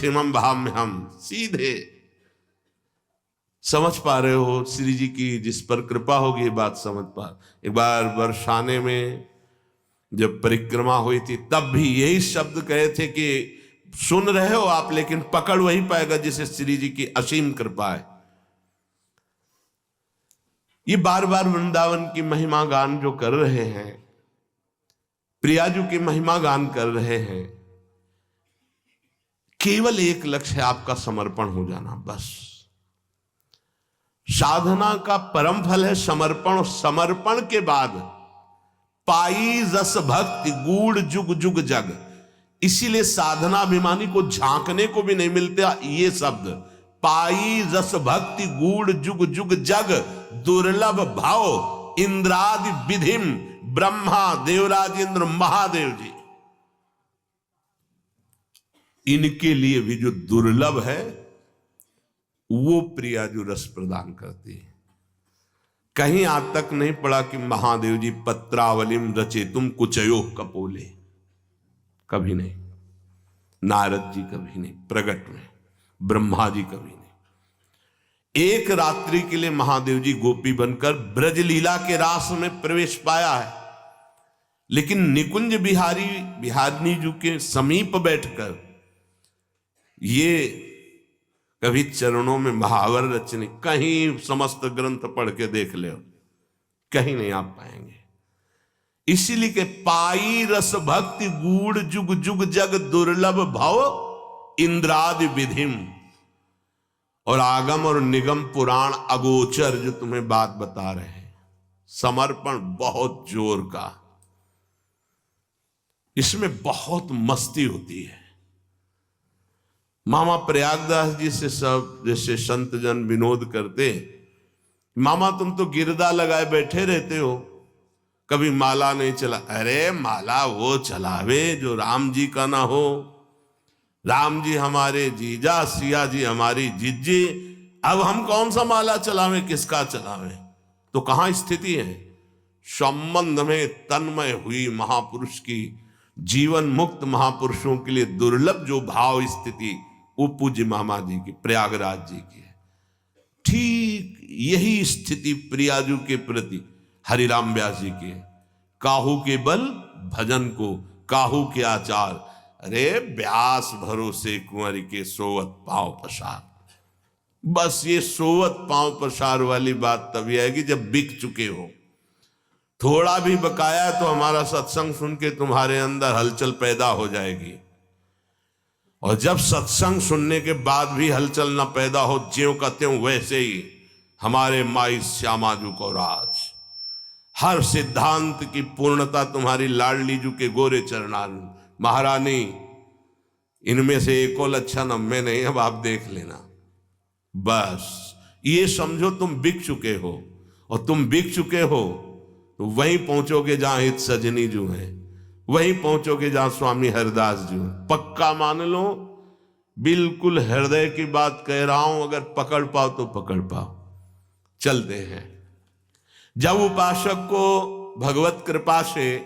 क्षेमम भाम्य हम। सीधे समझ पा रहे हो, श्री जी की जिस पर कृपा होगी ये बात समझ पा। एक बार बरसाने में जब परिक्रमा हुई थी तब भी यही शब्द कहे थे कि सुन रहे हो आप, लेकिन पकड़ वही पाएगा जिसे श्री जी की असीम कृपा है। ये बार बार वृंदावन की महिमा गान जो कर रहे हैं, प्रियाजू की महिमा गान कर रहे हैं, केवल एक लक्ष्य है आपका समर्पण हो जाना, बस। साधना का परम फल है समर्पण, और समर्पण के बाद पाई रस भक्ति गूढ़ जुग जुग जग। इसीलिए साधनाभिमानी को झांकने को भी नहीं मिलता ये शब्द, पाई रस भक्ति गूढ़ जुग जुग जग, दुर्लभ भाव इंद्रादि विधिम, ब्रह्मा देवराज इंद्र महादेव जी, इनके लिए भी जो दुर्लभ है वो प्रियाजू रस प्रदान करती है। कहीं आज तक नहीं पड़ा कि महादेव जी पत्रावलिम रचे तुम कुचयो कपोले, कभी नहीं। नारद जी कभी नहीं प्रगट में, ब्रह्मा जी कभी नहीं। एक रात्रि के लिए महादेव जी गोपी बनकर ब्रज लीला के रास में प्रवेश पाया है, लेकिन निकुंज बिहारिनी जी के समीप बैठकर ये कभी चरणों में महावर रचने, कहीं समस्त ग्रंथ पढ़ के देख ले, कहीं नहीं आप पाएंगे। इसीलिए के पाई रस भक्ति गूढ़ जुग जुग जग, दुर्लभ भव इंद्रादि विधिम। और आगम और निगम पुराण अगोचर जो तुम्हें बात बता रहे हैं, समर्पण बहुत जोर का, इसमें बहुत मस्ती होती है। मामा प्रयागदास जी से सब जैसे संत जन विनोद करते, मामा तुम तो गिरदा लगाए बैठे रहते हो, कभी माला नहीं चला। अरे माला वो चलावे जो राम जी का ना हो। राम जी हमारे जीजा, सिया जी हमारी जीजी, अब हम कौन सा माला चलावे, किसका चलावे? तो कहां स्थिति है? संबंध में तन्मय हुई महापुरुष की, जीवन मुक्त महापुरुषों के लिए दुर्लभ जो भाव स्थिति, वो पूज्य मामा जी की, प्रयागराज जी की है। ठीक यही स्थिति प्रियाजू के प्रति हरिराम व्यास जी की है। काहू के बल भजन को काहू के आचार, अरे व्यास भरोसे कुंवर के सोवत पांव पसार। बस ये सोवत पांव पसार वाली बात तभी आएगी जब बिक चुके हो। थोड़ा भी बकाया तो हमारा सत्संग सुन के तुम्हारे अंदर हलचल पैदा हो जाएगी, और जब सत्संग सुनने के बाद भी हलचल न पैदा हो, ज्यों का त्यों वैसे ही हमारे माई श्यामाजू को राज, हर सिद्धांत की पूर्णता तुम्हारी लाडली जू के गोरे चरणान। महारानी इनमें से एको लक्षण हमें नहीं, अब आप देख लेना। बस ये समझो तुम बिक चुके हो, और तुम बिक चुके हो तो वहीं पहुंचोगे जहां हित सजनी जू है, वहीं पहुंचोगे जहां स्वामी हरदास जी हैं। पक्का मान लो, बिल्कुल हृदय की बात कह रहा हूं, अगर पकड़ पाओ तो पकड़ पाओ। चलते हैं। जब उपासक को भगवत कृपा से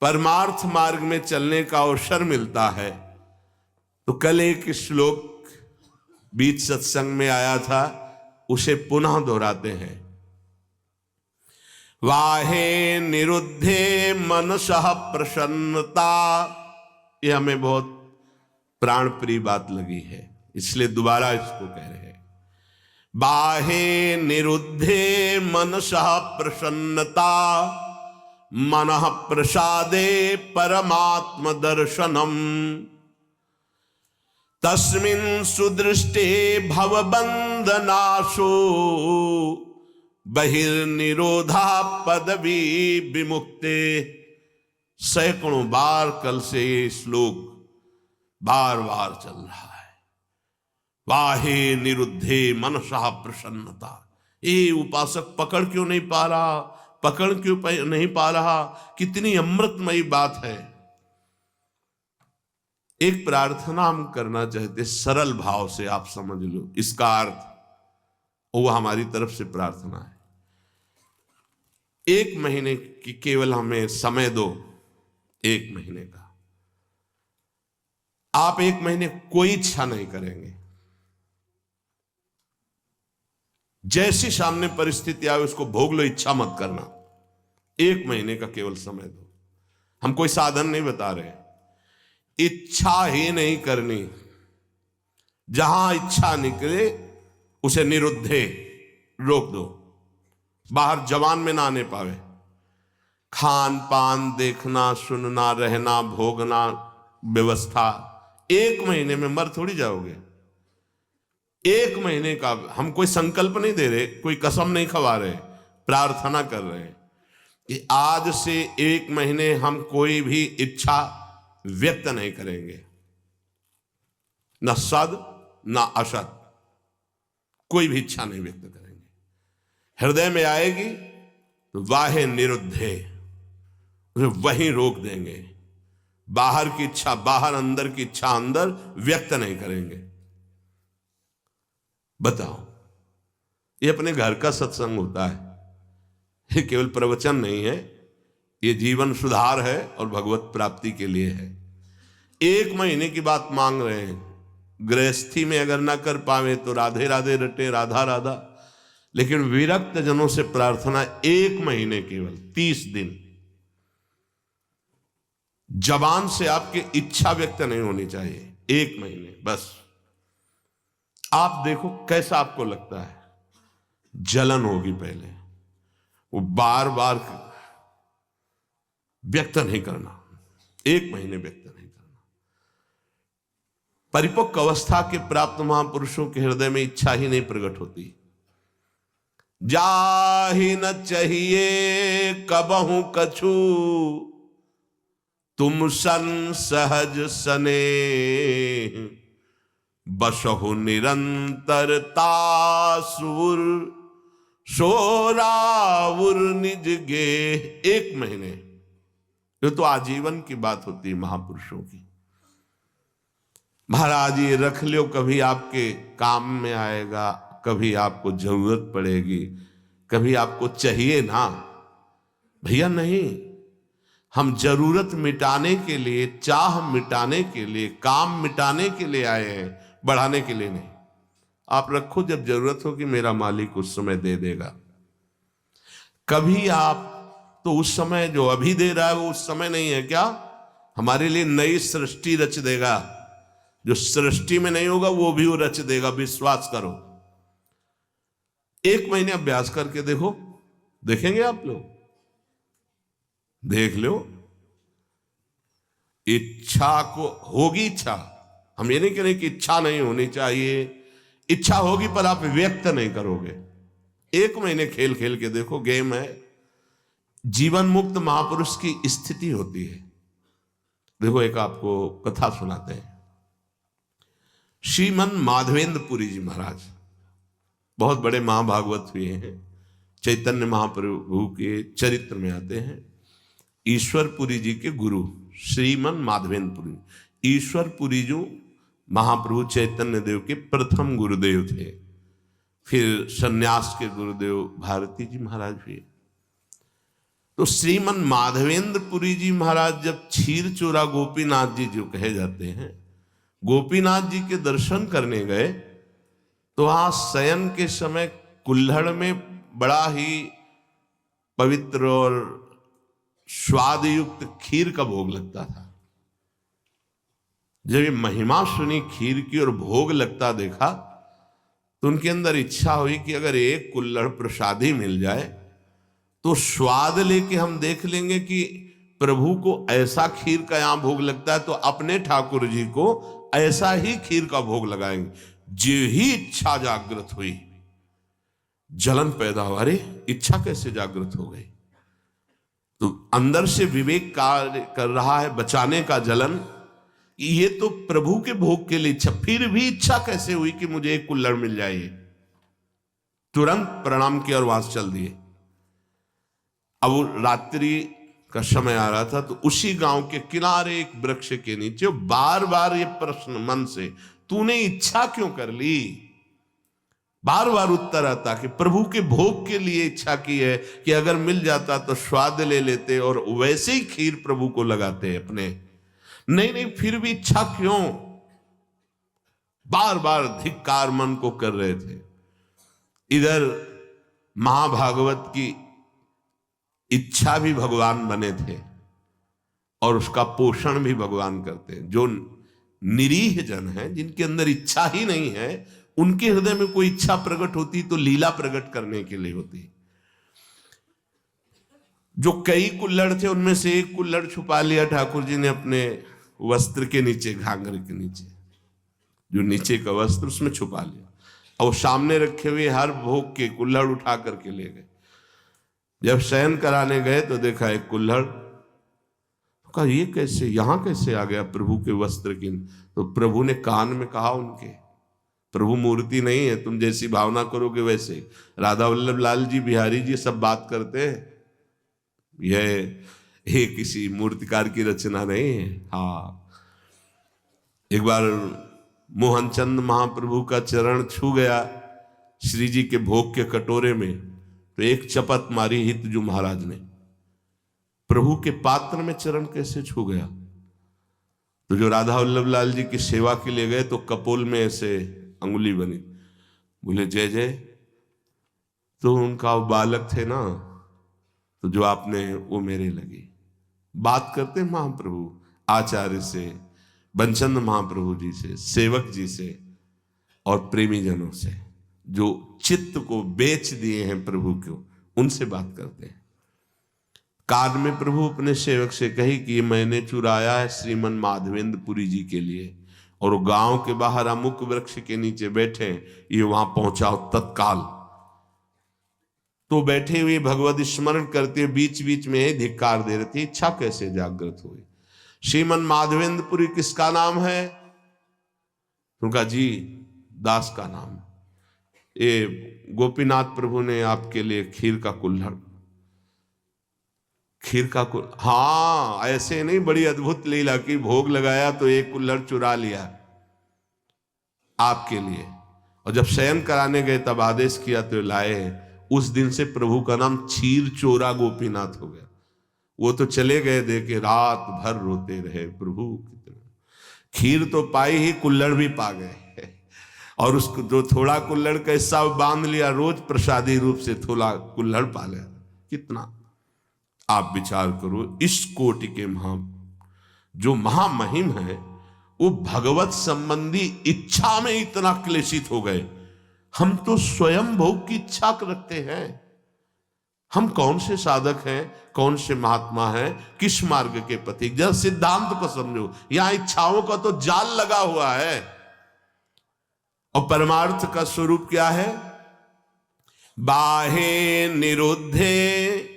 परमार्थ मार्ग में चलने का अवसर मिलता है, तो कल एक श्लोक बीच सत्संग में आया था, उसे पुनः दोहराते हैं। वाहे निरुद्धे मनसः प्रसन्नता, ये हमें बहुत प्राण प्रिय बात लगी है, इसलिए दोबारा इसको कह रहे हैं। बाहे निरुद्धे मनसः प्रसन्नता, मनः प्रसादे परमात्म दर्शनम, तस्मिन् सुदृष्टे भवबंधनाशो, बहिर्निरोधा पदवी विमुक्ते। सैकड़ों बार कल से ये श्लोक बार बार चल रहा है। वाहे निरुद्धे मनसा प्रसन्नता। ये उपासक पकड़ क्यों नहीं पा रहा, पकड़ क्यों नहीं पा रहा? कितनी अमृतमयी बात है। एक प्रार्थना हम करना चाहते, सरल भाव से आप समझ लो इसका अर्थ, वो हमारी तरफ से प्रार्थना है। 1 महीने की केवल हमें समय दो, 1 महीने का। आप 1 महीने कोई इच्छा नहीं करेंगे। जैसी सामने परिस्थिति आए उसको भोग लो, इच्छा मत करना। 1 महीने का केवल समय दो। हम कोई साधन नहीं बता रहे, इच्छा ही नहीं करनी। जहां इच्छा निकले उसे निरुद्धे रोक दो, बाहर जवान में ना आने पावे। खान पान, देखना, सुनना, रहना, भोगना, व्यवस्था, 1 महीने में मर थोड़ी जाओगे। 1 महीने का हम कोई संकल्प नहीं दे रहे, कोई कसम नहीं खवा रहे, प्रार्थना कर रहे हैं कि आज से 1 महीने हम कोई भी इच्छा व्यक्त नहीं करेंगे, न सद न असद, कोई भी इच्छा नहीं व्यक्त करेंगे। हृदय में आएगी तो वाहे निरुद्धे, उसे वहीं रोक देंगे। बाहर की इच्छा बाहर, अंदर की इच्छा अंदर व्यक्त नहीं करेंगे। बताओ, ये अपने घर का सत्संग होता है, ये केवल प्रवचन नहीं है, ये जीवन सुधार है और भगवत प्राप्ति के लिए है। 1 महीने की बात मांग रहे हैं। गृहस्थी में अगर ना कर पावे तो राधे राधे रटे, राधा राधा। लेकिन विरक्त जनों से प्रार्थना 1 महीने, केवल 30 दिन। जबान से आपकी इच्छा व्यक्त नहीं होनी चाहिए, 1 महीने बस। आप देखो कैसा आपको लगता है। जलन होगी पहले, वो बार बार व्यक्त नहीं करना, 1 महीने व्यक्त नहीं करना। परिपक्व अवस्था के प्राप्त महापुरुषों के हृदय में इच्छा ही नहीं प्रकट होती। जाहि न चाहिए कबहू कछु, तुम सन सहज सने, बसहु निरंतरता सुर, सोराउर निज गे। 1 महीने, ये तो आजीवन की बात होती है महापुरुषों की। महाराज ये रख लो, कभी आपके काम में आएगा, कभी आपको जरूरत पड़ेगी, कभी आपको चाहिए ना। भैया नहीं, हम जरूरत मिटाने के लिए, चाह मिटाने के लिए, काम मिटाने के लिए आए हैं, बढ़ाने के लिए नहीं। आप रखो, जब जरूरत हो कि मेरा मालिक उस समय दे देगा। कभी आप तो उस समय जो अभी दे रहा है वो उस समय नहीं है क्या? हमारे लिए नई सृष्टि रच देगा। जो सृष्टि में नहीं होगा वो भी वो रच देगा, विश्वास करो। 1 महीने अभ्यास करके देखो, देखेंगे आप लोग, देख लो। इच्छा को होगी, इच्छा, हम ये नहीं कह रहे कि इच्छा नहीं होनी चाहिए, इच्छा होगी पर आप व्यक्त नहीं करोगे। 1 महीने खेल खेल के देखो, गेम है। जीवन मुक्त महापुरुष की स्थिति होती है। देखो एक आपको कथा सुनाते हैं। श्रीमन माधवेंद्र पुरी जी महाराज बहुत बड़े महाभागवत हुए हैं, चैतन्य महाप्रभु के चरित्र में आते हैं। ईश्वरपुरी जी के गुरु श्रीमन माधवेंद्र पुरी, ईश्वरपुरी जी महाप्रभु चैतन्य देव के प्रथम गुरुदेव थे। फिर सन्यास के गुरुदेव भारती जी महाराज हुए। तो श्रीमन माधवेंद्र पुरी जी महाराज जब क्षीर चोरा गोपीनाथ जी जो कहे जाते हैं, गोपीनाथ जी के दर्शन करने गए तो वहां शयन के समय कुल्हड़ में बड़ा ही पवित्र और स्वाद युक्त खीर का भोग लगता था। जब ये महिमा सुनी खीर की और भोग लगता देखा तो उनके अंदर इच्छा हुई कि अगर एक कुल्हड़ प्रसादी मिल जाए तो स्वाद लेके हम देख लेंगे कि प्रभु को ऐसा खीर का यहां भोग लगता है तो अपने ठाकुर जी को ऐसा ही खीर का भोग लगाएंगे। जो ही इच्छा जागृत हुई, जलन पैदा हुआ। अरे इच्छा कैसे जागृत हो गई? तो अंदर से विवेक कार्य कर रहा है, बचाने का जलन। ये तो प्रभु के भोग के लिए इच्छा, फिर भी इच्छा कैसे हुई कि मुझे एक कुल्हड़ मिल जाए? तुरंत प्रणाम किया और वहां से चल दिए। अब रात्रि का समय आ रहा था तो उसी गांव के किनारे एक वृक्ष के नीचे बार बार ये प्रश्न मन से, तूने इच्छा क्यों कर ली? बार बार उत्तर आता कि प्रभु के भोग के लिए इच्छा की है कि अगर मिल जाता तो स्वाद ले लेते और वैसे ही खीर प्रभु को लगाते अपने। नहीं नहीं, फिर भी इच्छा क्यों? बार बार धिक्कार मन को कर रहे थे। इधर महाभागवत की इच्छा भी भगवान बने थे और उसका पोषण भी भगवान करते हैं। जो निरीह जन है, जिनके अंदर इच्छा ही नहीं है, उनके हृदय में कोई इच्छा प्रकट होती तो लीला प्रकट करने के लिए होती। जो कई कुल्हड़ थे उनमें से एक कुल्हड़ छुपा लिया ठाकुर जी ने अपने वस्त्र के नीचे, घाघरे के नीचे, जो नीचे का वस्त्र उसमें छुपा लिया, और सामने रखे हुए हर भोग के कुल्हड़ उठा करके ले गए। जब शयन कराने गए तो देखा एक कुल्हड़, तो कहा ये कैसे, यहां कैसे आ गया प्रभु के वस्त्र की? तो प्रभु ने कान में कहा उनके, प्रभु मूर्ति नहीं है, तुम जैसी भावना करोगे वैसे। राधा वल्लभ लाल जी, बिहारी जी सब बात करते हैं, यह किसी मूर्तिकार की रचना नहीं है। हाँ, एक बार मोहनचंद महाप्रभु का चरण छू गया श्री जी के भोग के कटोरे में, तो एक चपत मारी हितजू महाराज ने, प्रभु के पात्र में चरण कैसे छू गया? तो जो राधा वल्लभ लाल जी की सेवा के लिए गए तो कपोल में ऐसे अंगुली बनी, बोले जय जय। तो उनका बालक थे ना, तो जो आपने वो मेरे लगी। बात करते महाप्रभु आचार्य से, बंचंद महाप्रभु जी से, सेवक जी से और प्रेमी जनों से, जो चित्त को बेच दिए हैं प्रभु को, उनसे बात करते हैं। कान में प्रभु अपने सेवक से कही कि ये मैंने चुराया है श्रीमन माधवेंद्र पुरी जी के लिए, और गांव के बाहर अमुक वृक्ष के नीचे बैठे, ये वहां पहुंचाओ तत्काल। तो बैठे हुए भगवत स्मरण करते हुए बीच बीच में ही धिक्कार दे रहे थे। इच्छा कैसे जागृत हुई? श्रीमन माधवेंद्रपुरी किसका नाम है? उनका जी दास का नाम। ये गोपीनाथ प्रभु ने आपके लिए खीर का कुल्हड़, हाँ ऐसे नहीं, बड़ी अद्भुत लीला की, भोग लगाया तो एक कुल्हड़ चुरा लिया आपके लिए, और जब शयन कराने गए तब आदेश किया तो लाए। उस दिन से प्रभु का नाम क्षीर चोरा गोपीनाथ हो गया। वो तो चले गए, देखे रात भर रोते रहे, प्रभु खीर तो पाई ही, कुल्हड़ भी पा गए, और उसको जो थोड़ा कुल्हड़ का हिस्सा बांध लिया, रोज प्रसादी रूप से थोड़ा कुल्हड़ पा लिया। कितना आप विचार करो, इस कोटि के जो महामहिम है, वो भगवत संबंधी इच्छा में इतना क्लेशित हो गए। हम तो स्वयं भोग की इच्छा रखते हैं। हम कौन से साधक हैं, कौन से महात्मा हैं, किस मार्ग के पथिक? जरा सिद्धांत को समझो, यहां इच्छाओं का तो जाल लगा हुआ है, और परमार्थ का स्वरूप क्या है? बाहे निरुद्धे,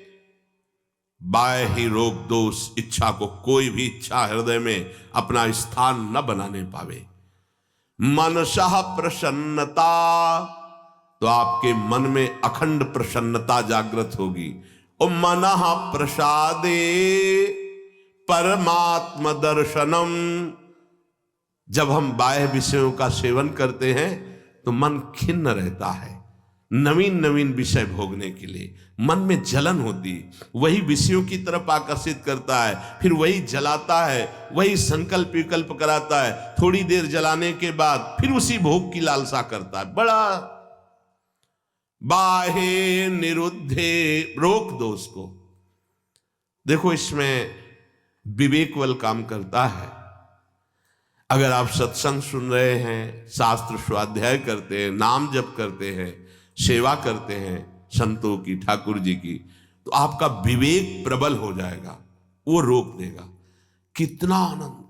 बाह्य रोक दो उस इच्छा को। कोई भी इच्छा हृदय में अपना स्थान न बनाने पावे। मनसः प्रसन्नता, तो आपके मन में अखंड प्रसन्नता जागृत होगी। और मनः प्रसादे परमात्म दर्शनम, जब हम बाह्य विषयों का सेवन करते हैं तो मन खिन्न रहता है, नवीन नवीन विषय भोगने के लिए मन में जलन होती, वही विषयों की तरफ आकर्षित करता है, फिर वही जलाता है, वही संकल्प विकल्प कराता है, थोड़ी देर जलाने के बाद फिर उसी भोग की लालसा करता है। बड़ा बाहे निरुद्धे, रोक दो उसको। देखो इसमें विवेक बल काम करता है। अगर आप सत्संग सुन रहे हैं, शास्त्र स्वाध्याय करते हैं, नाम जप करते हैं, सेवा करते हैं संतों की, ठाकुर जी की, तो आपका विवेक प्रबल हो जाएगा, वो रोक देगा। कितना आनंद!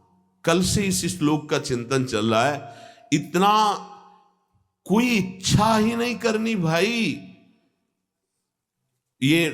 कल से इस श्लोक का चिंतन चल रहा है। इतना कोई इच्छा ही नहीं करनी भाई। ये